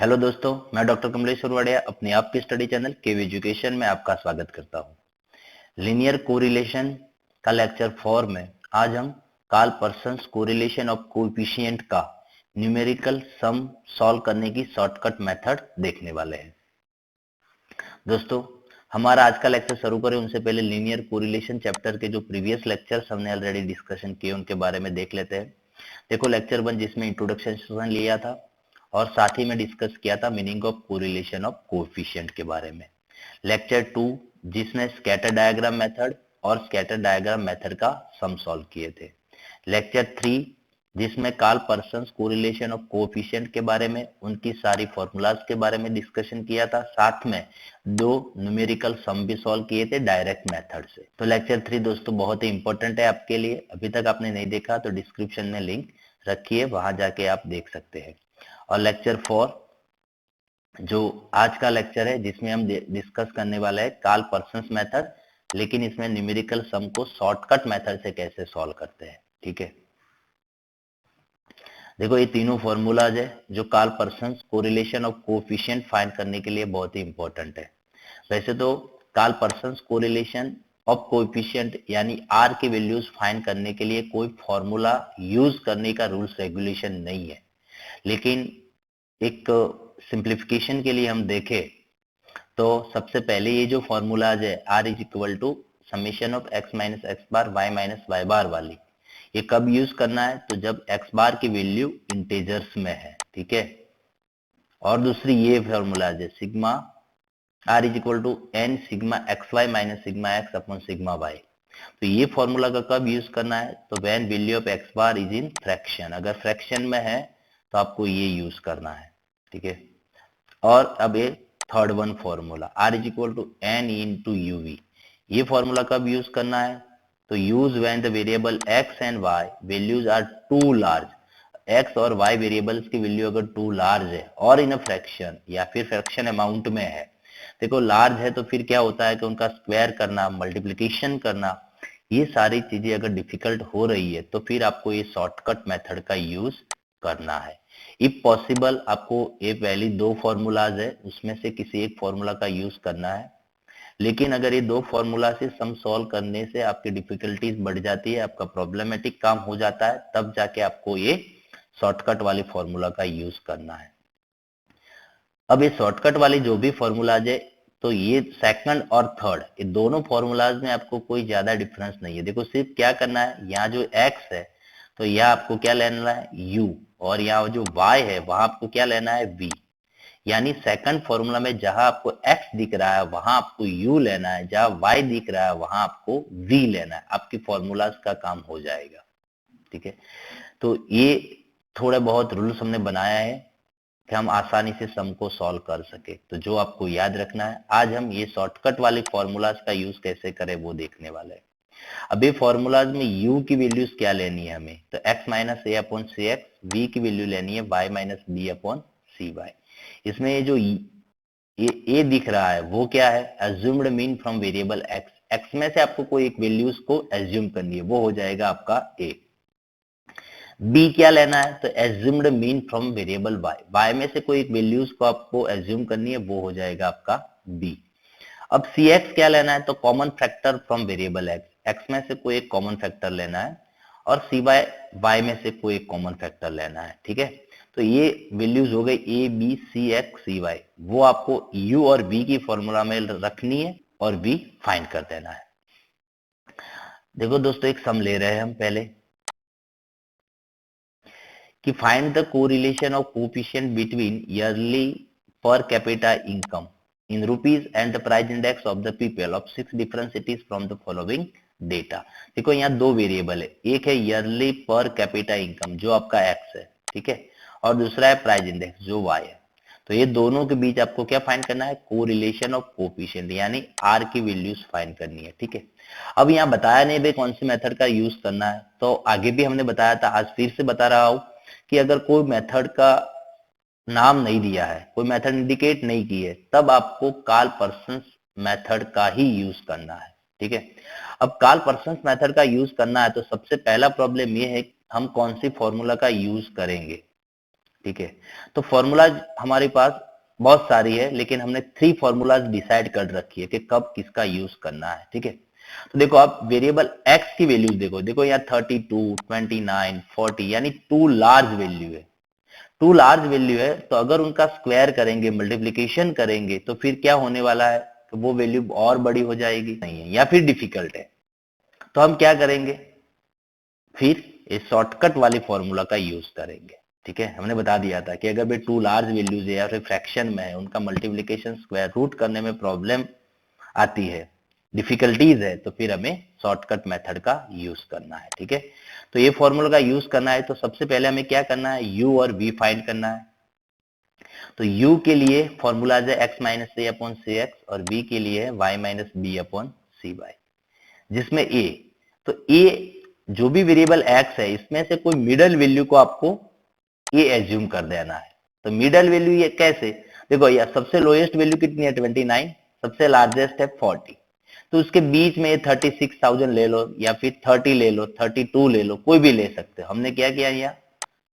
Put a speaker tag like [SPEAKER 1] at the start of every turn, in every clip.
[SPEAKER 1] Hello दोस्तों, मैं doctor Kamlesh सुरवाडिया अपने आपके स्टडी चैनल केवी एजुकेशन में आपका स्वागत करता हूं। लीनियर कोरिलेशन का लेक्चर 4 में आज हम Karl Pearson's correlation of coefficient का न्यूमेरिकल सम सॉल्व करने की शॉर्टकट मेथड देखने वाले हैं। दोस्तों, हमारा आज का लेक्चर शुरू करें उनसे पहले लीनियर कोरिलेशन चैप्टर के जो प्रीवियस लेक्चर्स हमने ऑलरेडी डिस्कशन किए उनके बारे में देख लेते हैं। देखो, लेक्चर 1 जिसमें इंट्रोडक्शन सेशन लिया था और साथ ही में डिस्कस किया था meaning of correlation of coefficient के बारे में। लेक्चर 2 जिसमें स्कैटर डायग्राम मेथड और स्कैटर डायग्राम मेथड का सम सॉल्व किए थे। लेक्चर 3 जिसमें Karl Pearson's correlation of coefficient के बारे में उनकी सारी फॉर्मूलाज के बारे में डिस्कशन किया था, साथ में 2 न्यूमेरिकल सम भी सॉल्व किए थे डायरेक्ट मेथड से। तो लेक्चर 3 दोस्तों बहुत ही इंपॉर्टेंट है आपके लिए। अभी तक आपने नहीं देखा तो डिस्क्रिप्शन में लिंक रखी है, वहां जाके आप देख सकते हैं। और लेक्चर 4 जो आज का लेक्चर है जिसमें हम डिस्कस करने वाले हैं कार्ल पर्सन्स मेथड, लेकिन इसमें न्यूमेरिकल सम को शॉर्टकट मेथड से कैसे सॉल्व करते हैं। ठीक है, देखो ये तीनों फॉर्मूलाज है जो Karl Pearson's correlation of coefficient find करने के लिए बहुत ही इंपॉर्टेंट है। वैसे तो Karl Pearson's correlation of coefficient यानी आर की वैल्यूज फाइंड करने के लिए कोई फॉर्मूला यूज करने का रूल्स रेगुलेशन नहीं है, लेकिन एक सिंप्लीफिकेशन के लिए हम देखें तो सबसे पहले ये जो फॉर्मूलाज है r is equal to summation of x minus x bar y minus y bar वाली, ये कब यूज करना है तो जब एक्स बार की वैल्यू इंटीजर्स में है। ठीक है, और दूसरी ये फॉर्मूलाज है sigma R is equal to N sigma X Y minus sigma X upon sigma Y. तो ये फॉर्मूला का कब यूज करना है तो when value of X bar is in fraction, अगर फ्रैक्शन में है तो आपको ये यूज करना है। ठीक है, और अब ये third one formula R is equal to N into UV, ये फॉर्मूला कब यूज करना है तो use when the variable X and Y values are too large, X और वाई वेरिएबल्स की वैल्यू अगर टू लार्ज है और इन अ फ्रैक्शन या फिर फ्रैक्शन अमाउंट में है। देखो लार्ज है तो फिर क्या होता है कि उनका स्क्वायर करना, मल्टीप्लिकेशन करना, ये सारी चीजें अगर डिफिकल्ट हो रही है तो फिर आपको ये शॉर्टकट मेथड का यूज करना है। इफ पॉसिबल आपको ये पहली 2 फॉर्मूलाज है उसमें से किसी एक फॉर्मूला का यूज करना है, लेकिन अगर ये 2 फॉर्मूला से सम सॉल्व करने से आपकी डिफिकल्टीज बढ़ जाती है, आपका प्रॉब्लमेटिक काम हो जाता है, तब जाके आपको ये शॉर्टकट वाले फॉर्मूला का यूज करना है। अब ये शॉर्टकट वाली जो भी फॉर्मूलाज है तो ये सेकंड और थर्ड ये दोनों फॉर्मूलाज में आपको कोई ज्यादा डिफरेंस नहीं है। देखो सिर्फ क्या करना है, यहाँ जो x है तो यहाँ आपको क्या लेना है u, और यहाँ जो y है वहां आपको क्या लेना है v। यानी सेकंड फॉर्मूला में जहां आपको x दिख रहा है वहां आपको u लेना है, जहां y दिख रहा है वहां आपको v लेना है, आपकी फॉर्मूलाज का काम हो जाएगा। ठीक है, तो ये थोड़े बहुत रूल्स हमने बनाया है कि हम आसानी से सम को सॉल्व कर सके। तो जो आपको याद रखना है, आज हम ये शॉर्टकट वाले फॉर्मूलाज का यूज कैसे करें वो देखने वाले हैं। अब ये फॉर्मूलाज में u की वैल्यूज क्या लेनी है हमें तो x माइनस ए अपॉन सी एक्स, v की वैल्यू लेनी है y माइनस बी अपॉन सी वाई। इसमें ये जो ये a दिख रहा है वो क्या है assumed mean from variable x, x में से आपको कोई एक वैल्यूज को एज्यूम करनी है, वो हो जाएगा आपका a। b क्या लेना है तो assumed mean from variable y, y में से कोई एक वैल्यूज को आपको एज्यूम करनी है, वो हो जाएगा आपका b। अब cx क्या लेना है तो common factor from variable x, x में से कोई एक कॉमन फैक्टर लेना है, और cy y में से कोई एक कॉमन फैक्टर लेना है। ठीक है, तो ये वैल्यूज हो गई a b c x c y, वो आपको u और v की फॉर्मूला में रखनी है और v फाइंड कर देना है। देखो दोस्तों एक सम ले रहे हैं हम पहले कि find the correlation of coefficient between yearly per capita income in rupees and the price index of the people of 6 different cities from the following data. देखो यहाँ 2 वेरिएबल है, एक है ईयरली पर कैपिटा इनकम जो आपका x है, ठीक है, और दूसरा है प्राइस इंडेक्स जो वाई है। तो ये दोनों के बीच आपको क्या फाइंड करना है कोरिलेशन ऑफ कोएफिशिएंट यानी आर की वैल्यूज फाइंड करनी है। ठीक है, अब यहाँ बताया नहीं भाई कौन सी मेथड का यूज करना है, तो आगे भी हमने बताया था, आज फिर से बता रहा हूं कि अगर कोई मेथड का नाम नहीं दिया है, कोई मेथड इंडिकेट नहीं की है, तब आपको कार्ल पर्सन्स मेथड का ही यूज करना है। ठीक है, अब कार्ल पर्सन्स मेथड का यूज करना है तो सबसे पहला प्रॉब्लम ये है हम कौन सी फॉर्मूला का यूज करेंगे। ठीक है। तो फॉर्मूलाज हमारे पास बहुत सारी है, लेकिन हमने 3 फॉर्मूलाज डिसाइड कर रखी है कि कब किसका यूज करना है। ठीक है, तो देखो आप वेरिएबल x की वैल्यूज देखो यहाँ 32, 29, 40 यानी 2 लार्ज वैल्यू है। 2 लार्ज वैल्यू है, तो अगर उनका स्क्वायर करेंगे, मल्टीप्लीकेशन करेंगे, तो फिर क्या होने वाला है कि वो वैल्यू और बड़ी हो जाएगी नहीं है, या फिर डिफिकल्ट है। तो हम क्या करेंगे, फिर इस शॉर्टकट वाले फॉर्मूला का यूज करेंगे। ठीक है, हमने बता दिया था कि अगर भाई 2 लार्ज वैल्यूज है या फिर फ्रैक्शन में है, उनका मल्टीप्लीकेशन स्क्वायर रूट करने में प्रॉब्लम आती है, डिफिकल्टीज है, तो फिर हमें शॉर्टकट मेथड का यूज करना है। ठीक है, तो ये फॉर्मूला का यूज करना है, तो सबसे पहले हमें क्या करना है, u और v फाइंड करना है। तो u के लिए फॉर्मूला है x माइनस ए अपॉन सी एक्स, और v के लिए y माइनस बी अपॉन सी वाई, जिसमें a, तो a जो भी वेरिएबल x है, इसमें से कोई मिडल वैल्यू को आपको a एज्यूम कर देना है। तो मिडल वैल्यू ये कैसे, देखो यार सबसे लोएस्ट वैल्यू कितनी है 29, सबसे लार्जेस्ट है 40, तो उसके बीच में 36,000 ले लो, या फिर 30 ले लो, 32 ले लो, कोई भी ले सकते हो। हमने क्या किया यहाँ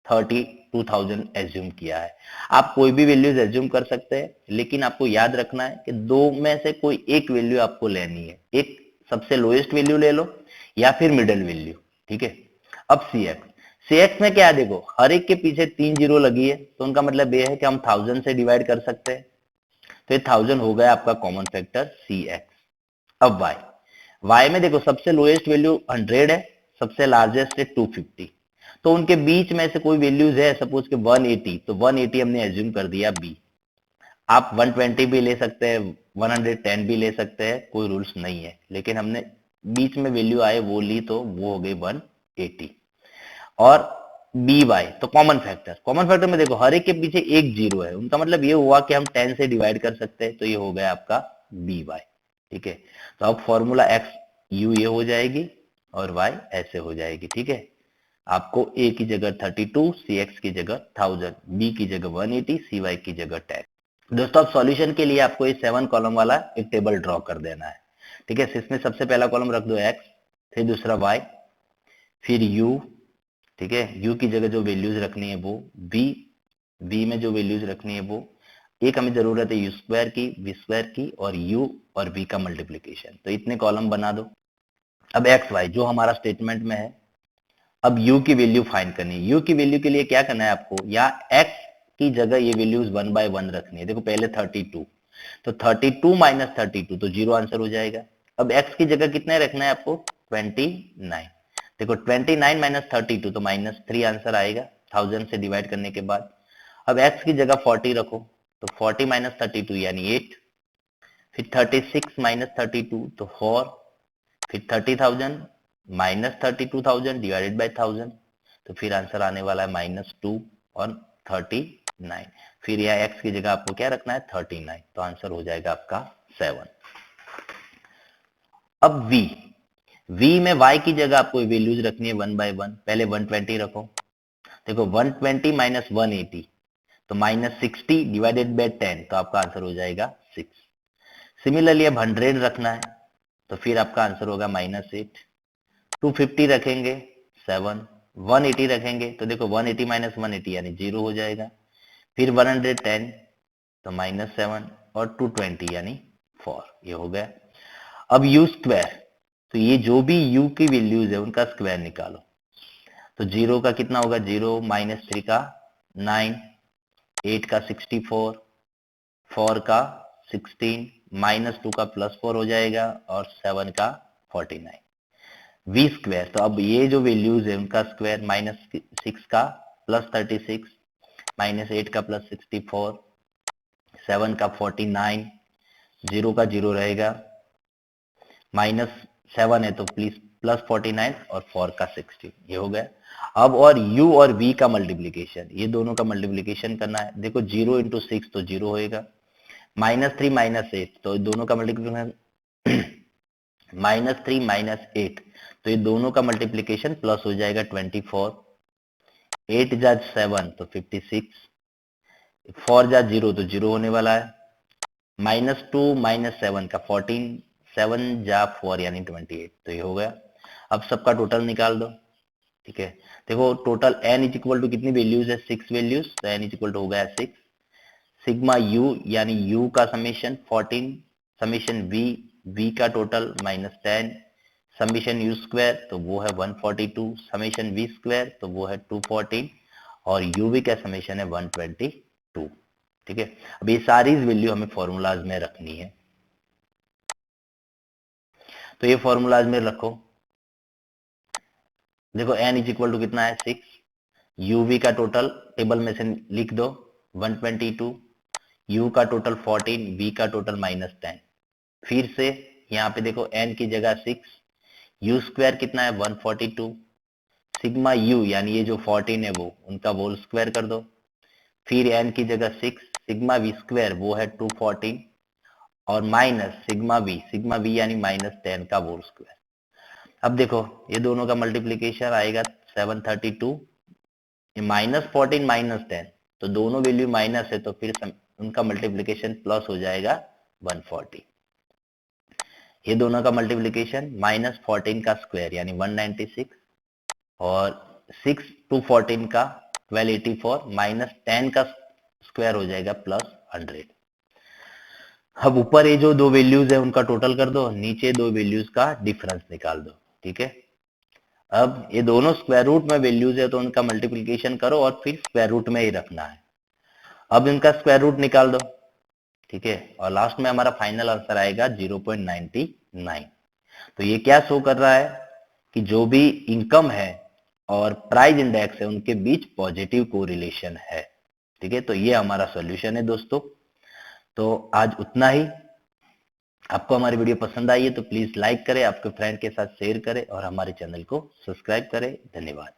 [SPEAKER 1] 32,000 एज्यूम किया है। आप कोई भी वैल्यूज एज्यूम कर सकते हैं, लेकिन आपको याद रखना है कि दो में से कोई एक वैल्यू आपको लेनी है, एक सबसे लोएस्ट वैल्यू ले लो या फिर मिडल वैल्यू। ठीक है, अब सी एक्स में क्या है, देखो हर एक के पीछे 3 जीरो लगी है, तो उनका मतलब ये है कि हम 1000 से डिवाइड कर सकते हैं, तो ये 1000 हो गया आपका कॉमन फैक्टर सी एक्स। अब y में देखो सबसे लोएस्ट वैल्यू 100 है, सबसे लार्जेस्ट है 250, तो उनके बीच में से कोई वैल्यूज है, सपोज के 180, तो 180 हमने एज्यूम कर दिया b। आप 120 भी ले सकते हैं, 110 भी ले सकते हैं, कोई रूल्स नहीं है, लेकिन हमने बीच में वैल्यू आए वो ली, तो वो हो गई 180। और बी वाई, तो कॉमन फैक्टर में देखो हर एक के पीछे एक जीरो है, उनका मतलब ये हुआ कि हम 10 से डिवाइड कर सकते हैं, तो ये हो गया आपका बी वाई। ठीक है, तो अब फॉर्मूला एक्स यू ये हो जाएगी और वाई ऐसे हो जाएगी। ठीक है, आपको ए की जगह 32, सी एक्स की जगह 1000, बी की जगह 180, सी वाई की जगह 10। दोस्तों अब सॉल्यूशन के लिए आपको ये 7 कॉलम वाला एक टेबल ड्रॉ कर देना है। ठीक है, इसमें सबसे पहला कॉलम रख दो एक्स, फिर दूसरा वाई, फिर यू। ठीक है, u की जगह जो वैल्यूज रखनी है वो v, v में जो वैल्यूज रखनी है वो, एक हमें जरूरत है u स्क्वायर की, v स्क्वायर की, और u और v का मल्टीप्लीकेशन, तो इतने कॉलम बना दो। अब एक्स वाई जो हमारा स्टेटमेंट में है, अब u की वैल्यू फाइंड करनी है। u की वैल्यू के लिए क्या करना है आपको, या x की जगह ये वैल्यूज 1 बाय 1 रखनी है। देखो पहले 32, तो 32 माइनस 32, तो जीरो आंसर हो जाएगा। अब x की जगह कितने रखना है आपको, 29। देखो 29 माइनस 32, तो -3 आंसर आएगा 1000 से डिवाइड करने के बाद। अब x की जगह 40 रखो, तो 40 माइनस 32 यानी 8, फिर 36 माइनस 32 तो 4, फिर 30,000 माइनस 32,000 डिवाइडेड बाय 1000, तो फिर आंसर आने वाला है -2 और 39। फिर यह x की जगह आपको क्या रखना है 39, तो आंसर हो जाएगा आपका 7। अब v में y की जगह आपको वैल्यूज रखनी है 1 बाय 1, पहले 120 रखो। देखो 120 माइनस 180, तो -60 डिवाइडेड बाय 10, तो आपका आंसर हो जाएगा 6। सिमिलरली अब 100 रखना है, तो फिर आपका आंसर होगा -8। 250 रखेंगे 7, 180 रखेंगे, तो देखो 180 माइनस 180 यानी 0 हो जाएगा। फिर 110, तो -7, और 220 यानी 4, ये हो गया। अब u स्क्वायर, तो ये जो भी u की वैल्यूज है उनका स्क्वायर निकालो। तो 0 का कितना होगा, 0 माइनस 3 का 9, 8 का 64, 4 का 16, -2 का +4 हो जाएगा, और 7 का 49। v स्क्वायर, तो अब ये जो वैल्यूज है उनका स्क्वायर, -6 का +36, -8 का +64, 7 का 49, 0 का 0 रहेगा, -7 है तो प्लीज +49, और 4 का 16, ये हो गया। अब और u और v का मल्टीप्लीकेशन, ये दोनों का मल्टीप्लीकेशन करना है। देखो 0 इंटू 6 तो 0 होएगा, -3 -8, तो दोनों का मल्टीप्लीकेशन -3 -8, तो ये दोनों का मल्टीप्लीकेशन प्लस हो जाएगा 24, 8 जा 7 तो 56, 4 जा 0 तो 0 होने वाला है, -2 -7 का 14, 7 जा 4 यानी 28, तो ये हो गया। अब सबका टोटल निकाल दो, ठीक है, देखो total n is equal to कितनी वैल्यूज है, 6 वैल्यूज, तो n इज इक्वल टू हो गया 6। सिग्मा u यानी u का समेशन 14, समेशन v का टोटल -10, समेशन u स्क्वायर तो वो है 142, समेशन v स्क्वायर तो वो है 214 और uv का समेशन है 122। ठीक है, अब ये सारी वैल्यू हमें फॉर्मूलाज में रखनी है, तो ये फॉर्मूलाज में रखो। देखो n इज इक्वल टू कितना है 6, uv का टोटल टेबल में से लिख दो 122, u का टोटल 14, v का टोटल -10। फिर से यहाँ पे देखो n की जगह 6, u स्क्वायर कितना है 142, सिग्मा u यानी ये जो 14 है वो उनका होल स्क्वायर कर दो, फिर n की जगह 6, सिग्मा v स्क्वायर वो है 214 और माइनस सिग्मा v यानी -10 का होल स्क्वायर। अब देखो ये दोनों का मल्टीप्लीकेशन आएगा 732, ये -14 -10 तो दोनों वैल्यू माइनस है, तो फिर उनका मल्टीप्लीकेशन प्लस हो जाएगा 140। ये दोनों का मल्टीप्लीकेशन -14 का स्क्वायर यानी 196 और 6 टू 14 का 1284 -10 का स्क्वायर हो जाएगा +100। अब ऊपर ये जो दो वैल्यूज है उनका टोटल कर दो, नीचे दो वैल्यूज का डिफरेंस निकाल दो। ठीक है, अब ये दोनों स्क्वायर रूट में वैल्यूज है तो उनका मल्टीप्लिकेशन करो और फिर स्क्वायर रूट में ही रखना है। अब इनका स्क्वायर रूट निकाल दो। ठीक है, और लास्ट में हमारा फाइनल आंसर आएगा 0.99। तो ये क्या शो कर रहा है कि जो भी इनकम है और प्राइस इंडेक्स है उनके बीच पॉजिटिव कोरिलेशन है। ठीक है, तो ये हमारा सॉल्यूशन है दोस्तों। तो आज उतना ही। आपको हमारी वीडियो पसंद आई है तो प्लीज लाइक करें, आपके फ्रेंड के साथ शेयर करें और हमारे चैनल को सब्सक्राइब करें। धन्यवाद।